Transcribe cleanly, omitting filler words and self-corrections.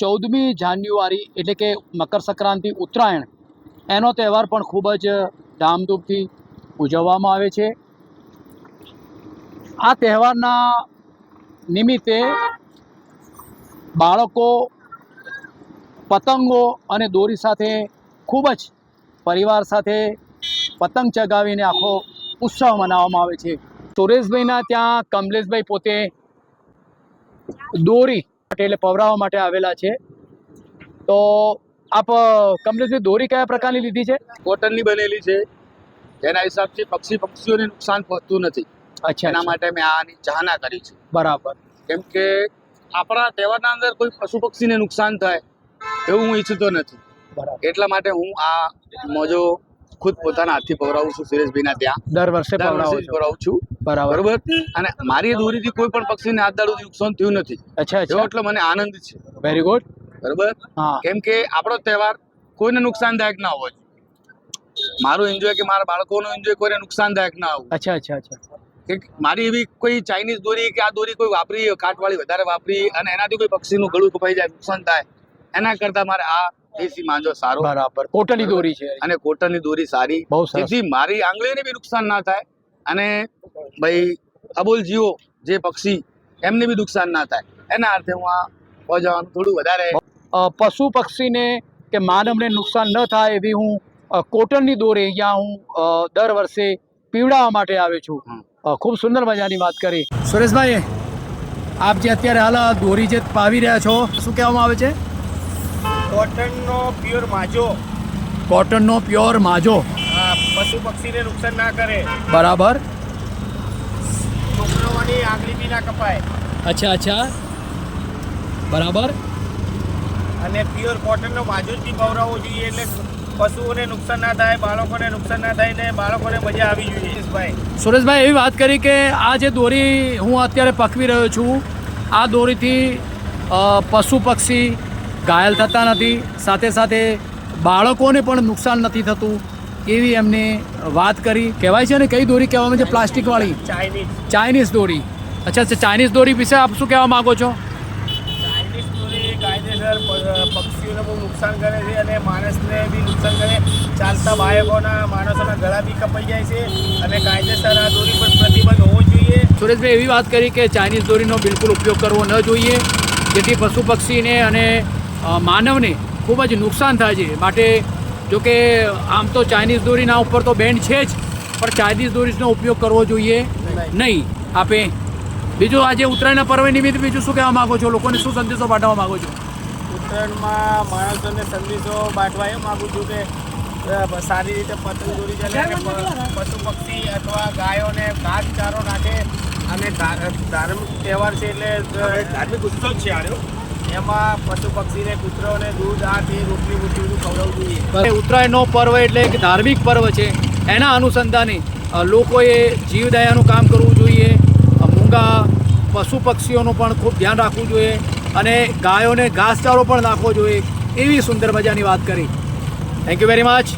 14મી જાન્યુઆરી એટલે કે મકર સંક્રાંતિ ઉત્તરાયણ એનો તહેવાર પણ ખૂબ જ ધામધૂમથી ઉજવવામાં આવે છે। આ તહેવારના નિમિત્તે બાળકો પતંગો અને દોરી સાથે ખૂબ જ પરિવાર સાથે પતંગ ચગાવીને આખો ઉત્સવ મનાવવામાં આવે છે। સુરેશભાઈના ત્યાં કમલેશભાઈ પોતે દોરી એટલે પવરાવવા માટે આવેલા છે। તો આપ કમલેશભાઈ દોરી કયા પ્રકારની લીધી છે? કોટનની બનેલી છે, જેના હિસાબથી પક્ષીઓને નુકસાન પહોંચતું નથી। અચ્છા, એના માટે મેં આની ચાહના કરી છે। બરાબર। કેમ કે આપણા તહેવારના અંદર કોઈ પશુ પક્ષીને નુકસાન થાય એવું હું ઈચ્છતો નથી। બરાબર, એટલા માટે હું આ મોજો ખુદ પોતાના હાથથી પવરાવું છું સુરેશભાઈના ત્યાં। દર વર્ષે દર વર્ષે જ પવરાવું છું, બરાબર। બરોબર। અને મારી દોરીથી કોઈ પણ પક્ષીને આજ દાડો નુકસાન થયું નથી। અચ્છા એવો અચ્છા, એટલે મને આનંદ છે, વેરી ગુડ। બરોબર। હા, કેમ કે આપણો તહેવાર કોઈને નુકસાનદાયક ના હોય। મારું એન્જોય કે મારા બાળકોનું એન્જોય કોઈને નુકસાનદાયક ના આવું। અચ્છા અચ્છા અચ્છા, કે મારી એવી કોઈ ચાઇનીઝ દોરી કે આ દોરી કોઈ વાપરી કાટવાળી વધારે વાપરી અને એનાથી કોઈ પક્ષીનું ગળું કપાઈ જાય, નુકસાન થાય, એના કરતા મારે આ દેશી માંજો સારો બરાબર। કોટનની દોરી છે અને કોટનની દોરી સારી, બહુ સરસ। જેથી મારી આંગળીને બી નુકસાન ના થાય અને ભાઈ અબોલ જીવો જે પક્ષી એમને બી નુકસાન ના થાય, એના અર્થે હું આ પહોંચવાનું થોડું વધારે પશુ પક્ષીને કે માનવને નુકસાન ન થાય એવી હું કોટનની દોરી અહીંયા હું દર વર્ષે પીવડાવવા માટે આવ્યો છું। ખૂબ સુંદર મજાની વાત કરી સુરેશભાઈ। આપ જે અત્યારે હાલ આ દોરી જે પાવી રહ્યા છો, શું કહેવામાં આવે છે? કોટનનો પ્યોર માજો, કોટનનો પ્યોર માજો, પશુ પક્ષીને નુકસાન ના કરે, બરાબર। છોકરાઓની આંગળી બી ના કપાય, અચ્છા અચ્છા, બરાબર। અને પ્યોર કોટનનો માજો જ બી પવરાવવો જોઈએ, એટલે પશુઓને નુકસાન ના થાય, બાળકોને નુકસાન ના થાય ને બાળકોને મજા આવી જોઈએ। ભાઈ સુરેશભાઈ એવી વાત કરી કે આ જે દોરી હું અત્યારે પકવી રહ્યો છું, આ દોરીથી પશુ પક્ષી ઘાયલ થતા નથી, સાથે સાથે બાળકોને પણ નુકસાન નથી થતું એવી એમને વાત કરી। કહેવાય છે ને કઈ દોરી કહેવામાં છે? પ્લાસ્ટિકવાળી ચાઇનીઝ દોરી। અચ્છા અચ્છા, ચાઇનીઝ દોરી વિશે આપ શું કહેવા માગો છો? ચાઇનીઝ દોરી કાયદેસર પક્ષીઓને બહુ નુકસાન કરે છે અને માણસને બી નુકસાન કરે। ચાલતા બાળકોના માણસોના ગળા બી કપાઈ જાય છે અને કાયદેસર આ દોરી પર પ્રતિબંધ હોવો જોઈએ। સુરેશભાઈ એવી વાત કરી કે ચાઇનીઝ દોરીનો બિલકુલ ઉપયોગ કરવો ન જોઈએ, જેથી પશુ પક્ષીને અને માનવને ખૂબ જ નુકસાન થાય છે। માટે જોકે આમ તો ચાઇનીઝ દોરીના ઉપર તો બેન છે જ, પણ ચાઇનીઝ દોરીનો ઉપયોગ કરવો જોઈએ નહીં। આપે બીજું આજે ઉત્તરાયણના પર્વ નિમિત્તે બીજું શું કહેવા માગો છો? લોકોને શું સંદેશો પાઠવવા માગો છો? ઉત્તરાયણમાં માણસોને સંદેશો પાઠવા એ માગું છું કે સારી રીતે પતંગ દોરી ચાલે, પશુ પક્ષી અથવા ગાયોને ઘાસચારો નાખે અને ધાર્મિક તહેવાર છે એટલે ધાર્મિક ઉત્સવ છે આનો, એમાં પશુ પક્ષીને કૂતરોને દૂધ આ તે રોટલી બધું ખવડાવવું જોઈએ। ઉત્તરાયણનો પર્વ એટલે એક ધાર્મિક પર્વ છે, એના અનુસંધાને લોકોએ જીવદયાનું કામ કરવું જોઈએ, મૂંગા પશુ પક્ષીઓનું પણ ખૂબ ધ્યાન રાખવું જોઈએ અને ગાયોને ઘાસચારો પણ નાખવો જોઈએ, એવી સુંદર મજાની વાત કરી। Thank you very much.